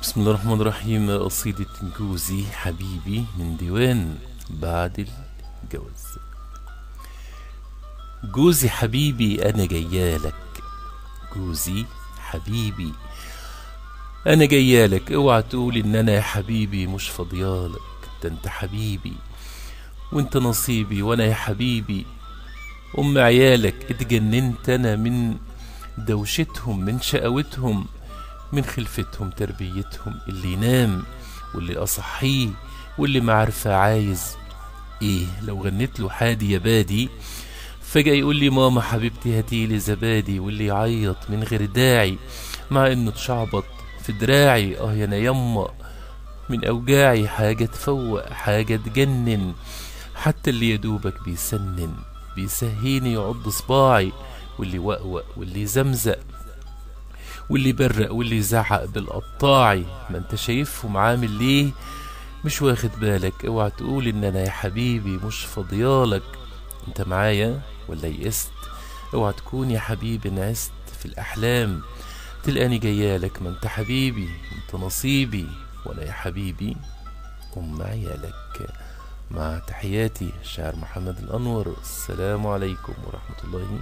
بسم الله الرحمن الرحيم. قصيدة جوزي حبيبي من ديوان بعد الجواز. جوزي حبيبي أنا جيالك، جوزي حبيبي أنا جيالك، اوعى تقول إن أنا يا حبيبي مش فاضيالك. ده أنت حبيبي وأنت نصيبي، وأنا يا حبيبي أم عيالك. اتجننت أنا من دوشتهم، من شقاوتهم، من خلفتهم تربيتهم، اللي ينام واللي أصحيه واللي معرفة عايز ايه. لو غنيت له حادي يا بادي فجأة يقول لي ماما حبيبتي هاتيلي زبادي، واللي يعيط من غير داعي مع انه اتشعبط في دراعي. اه يا انا يما من اوجاعي، حاجة تفوق حاجة تجنن، حتى اللي يدوبك بيسنن بيسهيني يعض صباعي، واللي وقوق واللي زمزق واللي يبرق واللي يزعق بالقطاعي. ما انت شايفهم عامل ليه مش واخد بالك. اوعى تقول ان انا يا حبيبي مش فاضيالك. انت معايا ولا يئست؟ اوعى تكون يا حبيبي نعست في الاحلام تلقاني جيالك. ما انت حبيبي انت نصيبي، وانا يا حبيبي ام عيالك. مع تحياتي الشاعر محمد الانور. السلام عليكم ورحمة الله